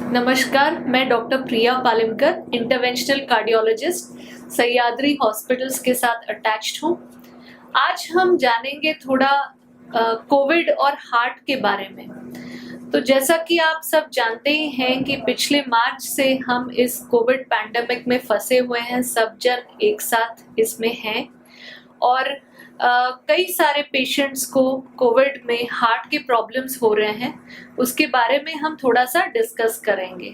नमस्कार, मैं डॉक्टर प्रिया पालिमकर, interventional cardiologist, Sahyadri hospitals के साथ अटैच्ड हूँ। आज हम जानेंगे थोड़ा कोविड और हार्ट के बारे में। तो जैसा कि आप सब जानते ही हैं कि पिछले मार्च से हम इस कोविड पैंडेमिक में फंसे हुए हैं, सब जन एक साथ इसमें हैं और कई सारे पेशेंट्स को कोविड में हार्ट के प्रॉब्लम्स हो रहे हैं, उसके बारे में हम थोड़ा सा डिस्कस करेंगे।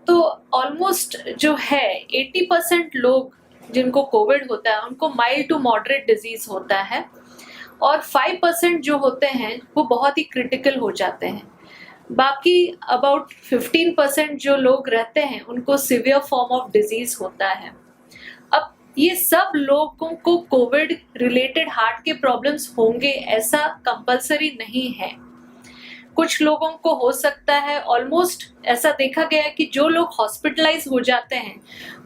तो ऑलमोस्ट जो है 80% लोग जिनको कोविड होता है उनको माइल्ड टू मॉडरेट डिजीज होता है और 5% जो होते हैं वो बहुत ही क्रिटिकल हो जाते हैं। बाकी अबाउट 15% जो लोग रहते हैं उनको सिवियर फॉर्म ऑफ डिजीज होता है। अब ये सब लोगों को कोविड रिलेटेड हार्ट के प्रॉब्लम्स होंगे ऐसा कंपलसरी नहीं है। कुछ लोगों को हो सकता है, ऑलमोस्ट ऐसा देखा गया है कि जो लोग हॉस्पिटलाइज हो जाते हैं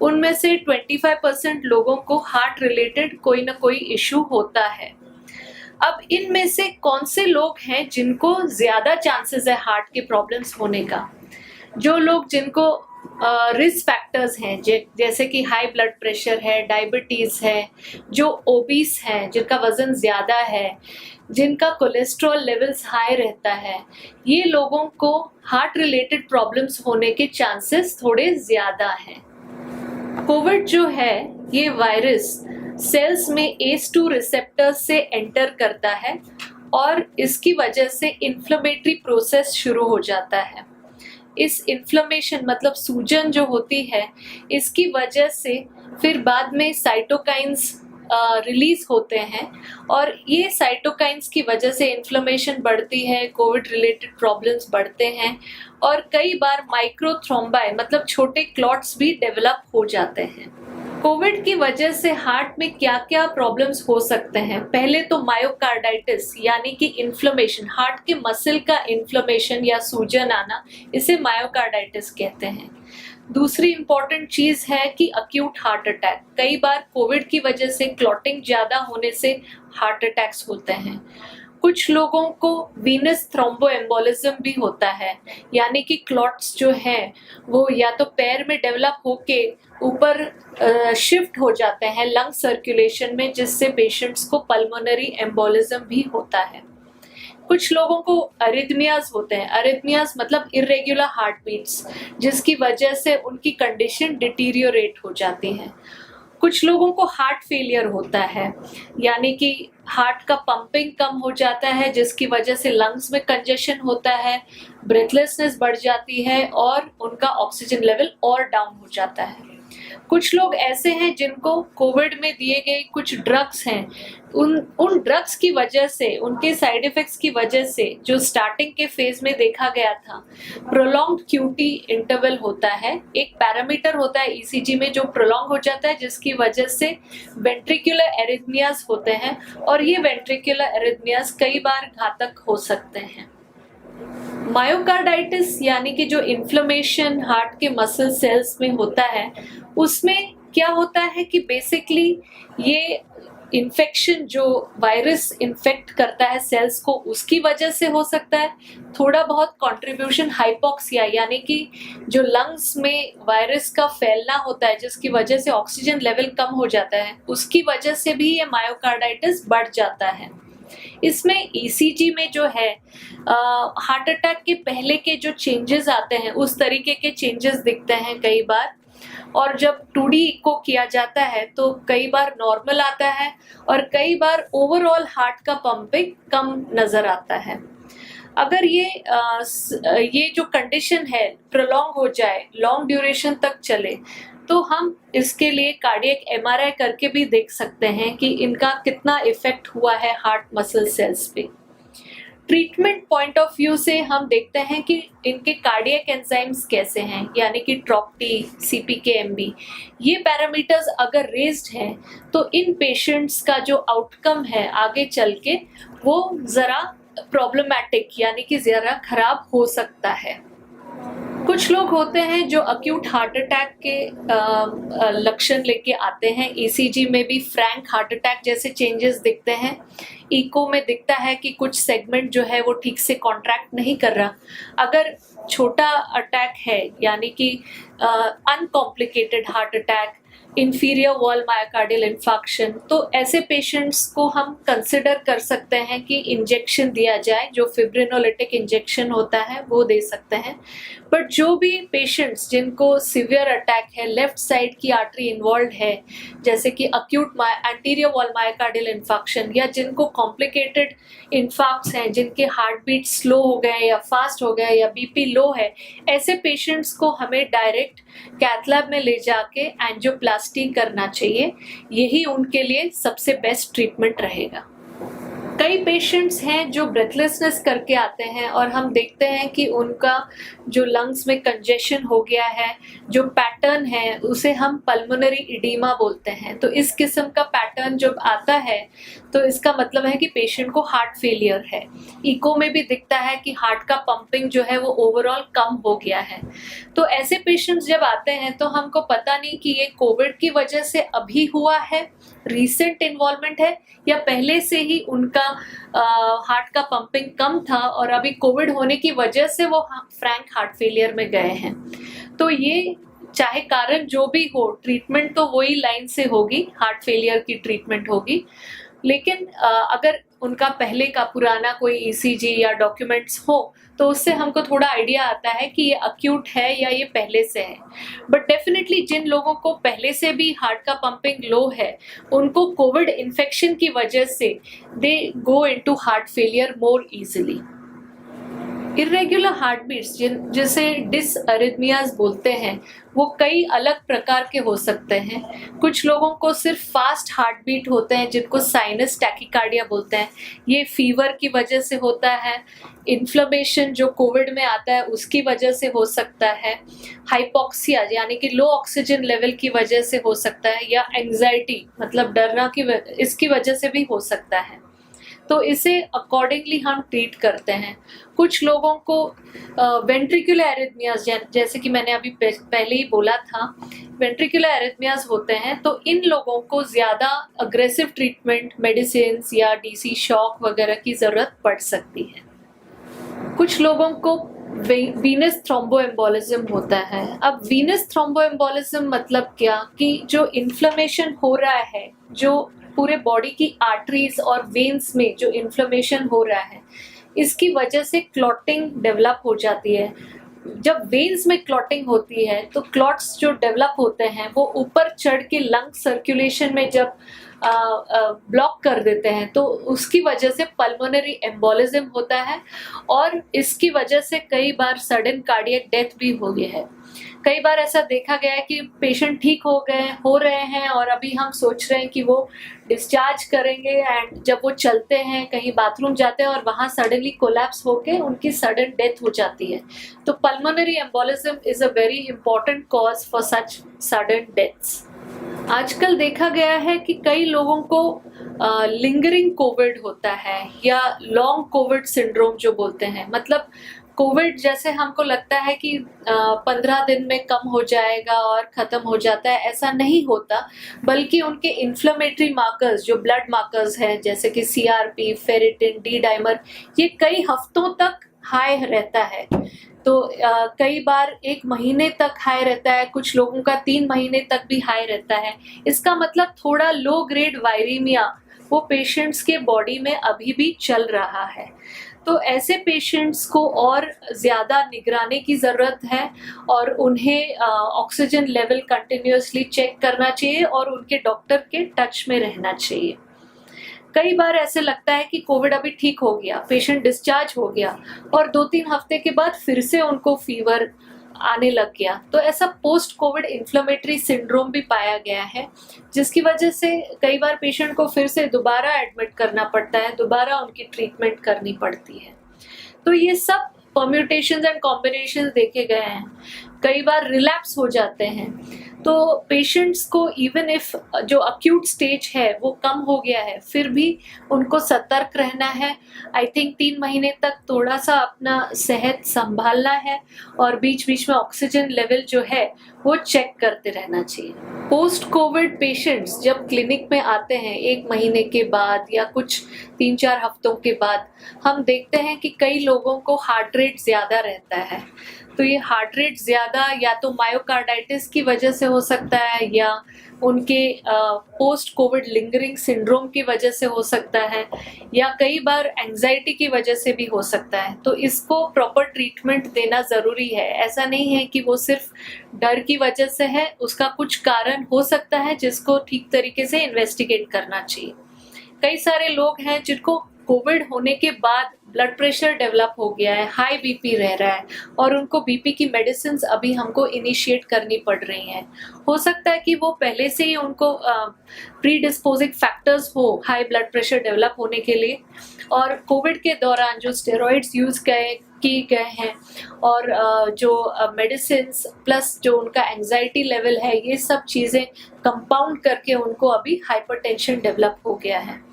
उनमें से 25% लोगों को हार्ट रिलेटेड कोई ना कोई इशू होता है। अब इनमें से कौन से लोग हैं जिनको ज्यादा चांसेस है हार्ट के प्रॉब्लम्स होने का? जो लोग जिनको रिस्क फैक्टर्स हैं जैसे कि हाई ब्लड प्रेशर है, डायबिटीज है, जो ओबीस हैं जिनका वजन ज्यादा है, जिनका कोलेस्ट्रॉल लेवल्स हाई रहता है, ये लोगों को हार्ट रिलेटेड प्रॉब्लम्स होने के चांसेस थोड़े ज्यादा हैं। कोविड जो है ये वायरस सेल्स में ACE2 रिसेप्टर्स से एंटर करता है और इसकी वजह से इन्फ्लेमेटरी प्रोसेस शुरू हो जाता है। इस इन्फ्लेमेशन मतलब सूजन जो होती है, इसकी वजह से फिर बाद में साइटोकाइंस रिलीज होते हैं और ये साइटोकाइंस की वजह से इन्फ्लेमेशन बढ़ती है, कोविड रिलेटेड प्रॉब्लम्स बढ़ते हैं और कई बार माइक्रोथ्रोम्बाई मतलब छोटे क्लॉट्स भी डेवलप हो जाते हैं। कोविड की वजह से हार्ट में क्या क्या प्रॉब्लम्स हो सकते हैं? पहले तो मायोकार्डाइटिस यानी कि इन्फ्लेमेशन, हार्ट के मसल का इन्फ्लेमेशन या सूजन आना, इसे मायोकार्डाइटिस कहते हैं। दूसरी इंपॉर्टेंट चीज है कि अक्यूट हार्ट अटैक। कई बार कोविड की वजह से क्लॉटिंग ज्यादा होने से हार्ट अटैक्स होते हैं। कुछ लोगों को वीनस थ्रोम्बोएम्बोलिज्म भी होता है, यानी कि क्लॉट्स जो हैं वो या तो पैर में डेवलप होके ऊपर शिफ्ट हो जाते हैं लंग सर्कुलेशन में, जिससे पेशेंट्स को पल्मोनरी एम्बोलिज्म भी होता है। कुछ लोगों को अरिथमियाज होते हैं। अरिथमियाज मतलब इरेगुलर हार्ट बीट्स, जिसकी वजह से उनकी कंडीशन डिटीरियोरेट हो जाती है। कुछ लोगों को हार्ट फेलियर होता है, यानी कि हार्ट का पंपिंग कम हो जाता है जिसकी वजह से लंग्स में कंजेशन होता है, ब्रेथलेसनेस बढ़ जाती है और उनका ऑक्सीजन लेवल और डाउन हो जाता है। कुछ लोग ऐसे हैं जिनको कोविड में दिए गए कुछ ड्रग्स हैं, उन ड्रग्स की वजह से, उनके साइड इफेक्ट्स की वजह से जो स्टार्टिंग के फेज में देखा गया था, प्रोलॉन्ग्ड क्यूटी इंटरवल होता है, एक पैरामीटर होता है ECG में जो प्रोलॉन्ग हो जाता है जिसकी वजह से वेंट्रिकुलर एरिथमियाज होते हैं और ये वेंट्रिकुलर एरिथमियाज कई बार घातक हो सकते हैं। मायोकार्डाइटिस यानी कि जो इन्फ्लेमेशन हार्ट के मसल सेल्स में होता है, उसमें क्या होता है कि बेसिकली ये इन्फेक्शन जो वायरस इन्फेक्ट करता है सेल्स को, उसकी वजह से हो सकता है। थोड़ा बहुत कंट्रीब्यूशन हाइपोक्सिया यानी कि जो लंग्स में वायरस का फैलना होता है जिसकी वजह से ऑक्सीजन लेवल कम हो जाता है, उसकी वजह से भी ये मायोकार्डाइटिस बढ़ जाता है। इसमें ECG में जो है हार्ट अटैक के पहले के जो चेंजेस आते हैं उस तरीके के चेंजेस दिखते हैं कई बार, और जब 2D इको किया जाता है तो कई बार नॉर्मल आता है और कई बार ओवरऑल हार्ट का पंपिंग कम नजर आता है। अगर ये जो कंडीशन है प्रोलॉन्ग हो जाए, लॉन्ग ड्यूरेशन तक चले, तो हम इसके लिए कार्डियक MRI करके भी देख सकते हैं कि इनका कितना इफेक्ट हुआ है हार्ट मसल सेल्स पे। ट्रीटमेंट पॉइंट ऑफ व्यू से हम देखते हैं कि इनके कार्डियक एंजाइम्स कैसे हैं, यानी कि ट्रॉप्टी, CPK-MB, ये पैरामीटर्स अगर रेज्ड हैं तो इन पेशेंट्स का जो आउटकम है आगे चल के वो जरा प्रॉब्लमैटिक यानी कि जरा खराब हो सकता है। कुछ लोग होते हैं जो अक्यूट हार्ट अटैक के लक्षण लेके आते हैं। ईसीजी में भी फ्रैंक हार्ट अटैक जैसे चेंजेस दिखते हैं। इको में दिखता है कि कुछ सेगमेंट जो है वो ठीक से कॉन्ट्रैक्ट नहीं कर रहा। अगर छोटा अटैक है यानी कि uncomplicated heart attack, inferior wall myocardial infarction, तो ऐसे पेशेंट्स को हम कंसिडर कर सकते हैं कि इंजेक्शन दिया जाए, जो फिब्रिनोलिटिक इंजेक्शन होता है वो दे सकते हैं। बट जो भी पेशेंट्स जिनको सिवियर अटैक है, लेफ्ट साइड की आर्टरी इन्वॉल्व है, जैसे कि acute anterior wall myocardial infarction, या जिनको कॉम्प्लिकेटेड इंफार्क्ट्स हैं, जिनके हार्ट बीट स्लो हो गए या फास्ट हो गए या बीपी लो है, ऐसे पेशेंट्स को हमें डायरेक्ट कैथ लैब में ले जाके एंजियोप्लास्टी करना चाहिए। यही उनके लिए सबसे बेस्ट ट्रीटमेंट रहेगा। कई पेशेंट्स हैं जो ब्रेथलेसनेस करके आते हैं और हम देखते हैं कि उनका जो लंग्स में कंजेशन हो गया है, जो पैटर्न है उसे हम पल्मोनरी इडीमा बोलते हैं। तो इस किस्म का पैटर्न जब आता है तो इसका मतलब है कि पेशेंट को हार्ट फेलियर है। इको में भी दिखता है कि हार्ट का पंपिंग जो है वो ओवरऑल कम हो गया है। तो ऐसे पेशेंट्स जब आते हैं तो हमको पता नहीं कि ये कोविड की वजह से अभी हुआ है, रीसेंट इन्वॉल्वमेंट है, या पहले से ही उनका हार्ट का पंपिंग कम था और अभी कोविड होने की वजह से वो फ्रैंक हार्ट फेलियर में गए हैं। तो ये चाहे कारण जो भी हो, ट्रीटमेंट तो वही लाइन से होगी, हार्ट फेलियर की ट्रीटमेंट होगी। लेकिन अगर उनका पहले का पुराना कोई ईसीजी या डॉक्यूमेंट्स हो तो उससे हमको थोड़ा आइडिया आता है कि ये अक्यूट है या ये पहले से है। बट डेफिनेटली जिन लोगों को पहले से भी हार्ट का पंपिंग लो है, उनको कोविड इन्फेक्शन की वजह से they go into heart failure more easily. Irregular heart beats जिसे डिसअरिथमियाज बोलते हैं, वो कई अलग प्रकार के हो सकते हैं। कुछ लोगों को सिर्फ फास्ट हार्ट बीट होते हैं जिनको साइनस टैकिकार्डिया बोलते हैं। ये फीवर की वजह से होता है, इन्फ्लेमेशन जो कोविड में आता है उसकी वजह से हो सकता है, हाइपोक्सिया यानी कि लो ऑक्सीजन लेवल की वजह से हो सकता है, या एंग्जाइटी मतलब डरना इसकी वजह से भी हो सकता है। तो इसे अकॉर्डिंगली हम ट्रीट करते हैं। कुछ लोगों को वेंट्रिकुलर एरिथमियाज, जैसे कि मैंने अभी पहले ही बोला था, वेंट्रिकुलर एरिथमियाज होते हैं, तो इन लोगों को ज़्यादा अग्रेसिव ट्रीटमेंट, मेडिसिन या डीसी शॉक वगैरह की ज़रूरत पड़ सकती है। कुछ लोगों को वीनस थ्रोम्बोएम्बोलिज्म होता है। अब वीनस थ्रोम्बोएम्बोलिज्म मतलब क्या, कि जो इन्फ्लेमेशन हो रहा है, जो पूरे बॉडी की आर्टरीज और वेन्स में जो इन्फ्लेमेशन हो रहा है, इसकी वजह से क्लॉटिंग डेवलप हो जाती है। जब वेन्स में क्लॉटिंग होती है तो क्लॉट्स जो डेवलप होते हैं वो ऊपर चढ़ के लंग सर्कुलेशन में जब ब्लॉक कर देते हैं तो उसकी वजह से पल्मोनरी एम्बोलिज्म होता है, और इसकी वजह से कई बार सडन कार्डियक डेथ भी हो गई है। कई बार ऐसा देखा गया है कि पेशेंट ठीक हो रहे हैं और अभी हम सोच रहे हैं कि वो डिस्चार्ज करेंगे, एंड जब वो चलते हैं, कहीं बाथरूम जाते हैं और वहाँ सडनली कोलैप्स होके उनकी सडन डेथ हो जाती है। तो pulmonary embolism is a very important cause for such sudden deaths. आजकल देखा गया है कि कई लोगों को लिंगरिंग कोविड होता है, या लॉन्ग कोविड सिंड्रोम जो बोलते हैं। मतलब कोविड जैसे हमको लगता है कि 15 दिन में कम हो जाएगा और ख़त्म हो जाता है, ऐसा नहीं होता, बल्कि उनके इन्फ्लेमेटरी मार्कर्स जो ब्लड मार्कर्स हैं, जैसे कि सीआरपी, फेरिटिन, डी डाइमर, ये कई हफ्तों तक हाई रहता है। तो कई बार 1 महीने तक हाई रहता है, कुछ लोगों का 3 महीने तक भी हाई रहता है। इसका मतलब थोड़ा लो ग्रेड वायरीमिया वो पेशेंट्स के बॉडी में अभी भी चल रहा है। तो ऐसे पेशेंट्स को और ज़्यादा निगरानी की ज़रूरत है, और उन्हें ऑक्सीजन लेवल कंटिन्यूसली चेक करना चाहिए और उनके डॉक्टर के टच में रहना चाहिए। कई बार ऐसे लगता है कि कोविड अभी ठीक हो गया, पेशेंट डिस्चार्ज हो गया, और 2-3 हफ्ते के बाद फिर से उनको फीवर आने लग गया। तो ऐसा पोस्ट कोविड इन्फ्लेमेटरी सिंड्रोम भी पाया गया है, जिसकी वजह से कई बार पेशेंट को फिर से दोबारा एडमिट करना पड़ता है, दोबारा उनकी ट्रीटमेंट करनी पड़ती है। तो ये सब परम्यूटेशंस एंड कॉम्बिनेशंस देखे गए हैं। कई बार रिलैप्स हो जाते हैं। तो पेशेंट्स को इवन इफ जो अक्यूट स्टेज है वो कम हो गया है, फिर भी उनको सतर्क रहना है। आई थिंक 3 महीने तक थोड़ा सा अपना सेहत संभालना है और बीच बीच में ऑक्सीजन लेवल जो है वो चेक करते रहना चाहिए। पोस्ट कोविड पेशेंट्स जब क्लिनिक में आते हैं 1 महीने के बाद या कुछ 3-4 हफ्तों के बाद, हम देखते हैं कि कई लोगों को हार्ट रेट ज़्यादा रहता है। तो ये हार्ट रेट ज़्यादा या तो मायोकार्डाइटिस की वजह से हो सकता है या उनके पोस्ट कोविड लिंगरिंग सिंड्रोम की वजह से हो सकता है या कई बार एंजाइटी की वजह से भी हो सकता है। तो इसको प्रॉपर ट्रीटमेंट देना ज़रूरी है। ऐसा नहीं है कि वो सिर्फ डर की वजह से है, उसका कुछ कारण हो सकता है जिसको ठीक तरीके से इन्वेस्टिगेट करना चाहिए। कई सारे लोग हैं जिनको कोविड होने के बाद ब्लड प्रेशर डेवलप हो गया है, हाई बीपी रह रहा है और उनको बीपी की मेडिसिन अभी हमको इनिशिएट करनी पड़ रही हैं। हो सकता है कि वो पहले से ही उनको प्रीडिस्पोजिंग फैक्टर्स हो हाई ब्लड प्रेशर डेवलप होने के लिए, और कोविड के दौरान जो स्टेरॉइड्स यूज़ किए गए हैं और जो मेडिसिन प्लस जो उनका एंजाइटी लेवल है, ये सब चीज़ें कंपाउंड करके उनको अभी हाइपरटेंशन डेवलप हो गया है।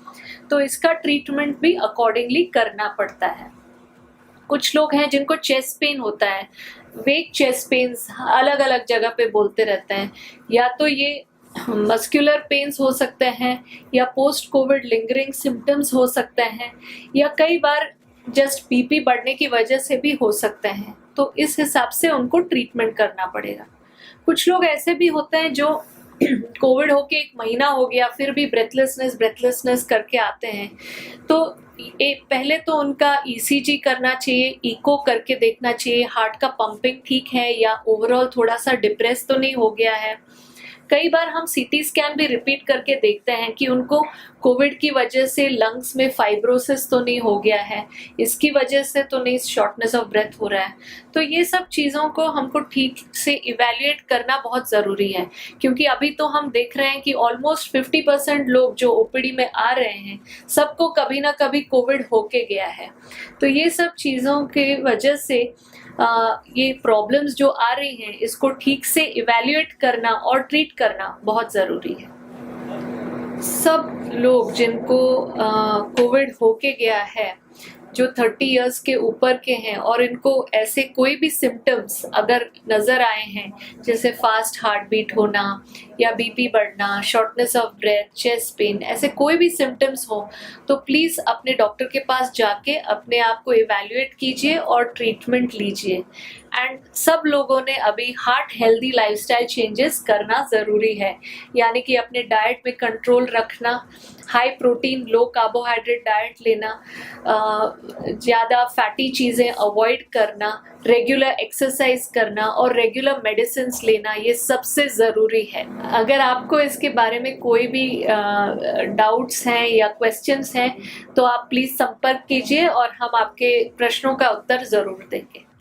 तो इसका ट्रीटमेंट भी अकॉर्डिंगली करना पड़ता है। कुछ लोग हैं जिनको चेस्ट पेन होता है, वेक चेस्ट पेन्स अलग अलग जगह पे बोलते रहते हैं, या तो ये मस्कुलर पेन्स हो सकते हैं या पोस्ट कोविड लिंगरिंग सिम्टम्स हो सकते हैं या कई बार जस्ट बीपी बढ़ने की वजह से भी हो सकते हैं। तो इस हिसाब से उनको ट्रीटमेंट करना पड़ेगा। कुछ लोग ऐसे भी होते हैं जो कोविड होके 1 महीना हो गया फिर भी ब्रेथलेसनेस करके आते हैं। तो पहले तो उनका ईसीजी करना चाहिए, इको करके देखना चाहिए हार्ट का पंपिंग ठीक है या ओवरऑल थोड़ा सा डिप्रेस तो नहीं हो गया है। कई बार हम सीटी स्कैन भी रिपीट करके देखते हैं कि उनको कोविड की वजह से लंग्स में फाइब्रोसिस तो नहीं हो गया है, इसकी वजह से तो नहीं शॉर्टनेस ऑफ ब्रेथ हो रहा है। तो ये सब चीज़ों को हमको ठीक से इवैल्यूएट करना बहुत ज़रूरी है, क्योंकि अभी तो हम देख रहे हैं कि ऑलमोस्ट 50% लोग जो ओपीडी में आ रहे हैं सबको कभी ना कभी कोविड होके गया है। तो ये सब चीज़ों के वजह से ये प्रॉब्लम्स जो आ रही हैं इसको ठीक से इवैल्यूएट करना और ट्रीट करना बहुत ज़रूरी है। सब लोग जिनको कोविड होके गया है, जो 30 इयर्स के ऊपर के हैं और इनको ऐसे कोई भी सिम्टम्स अगर नज़र आए हैं, जैसे फास्ट हार्ट बीट होना या बीपी बढ़ना, shortness of breath, chest pain, ऐसे कोई भी सिम्टम्स हो तो प्लीज़ अपने डॉक्टर के पास जाके अपने आप को इवैल्यूएट कीजिए और ट्रीटमेंट लीजिए। एंड सब लोगों ने अभी हार्ट हेल्दी लाइफस्टाइल चेंजेस करना ज़रूरी है, यानी कि अपने डाइट में कंट्रोल रखना, हाई प्रोटीन लो कार्बोहाइड्रेट डाइट लेना, ज़्यादा फैटी चीज़ें अवॉइड करना, रेगुलर एक्सरसाइज करना और रेगुलर मेडिसिन्स लेना, ये सबसे ज़रूरी है। अगर आपको इसके बारे में कोई भी डाउट्स हैं या क्वेश्चंस हैं तो आप प्लीज़ संपर्क कीजिए और हम आपके प्रश्नों का उत्तर ज़रूर देंगे।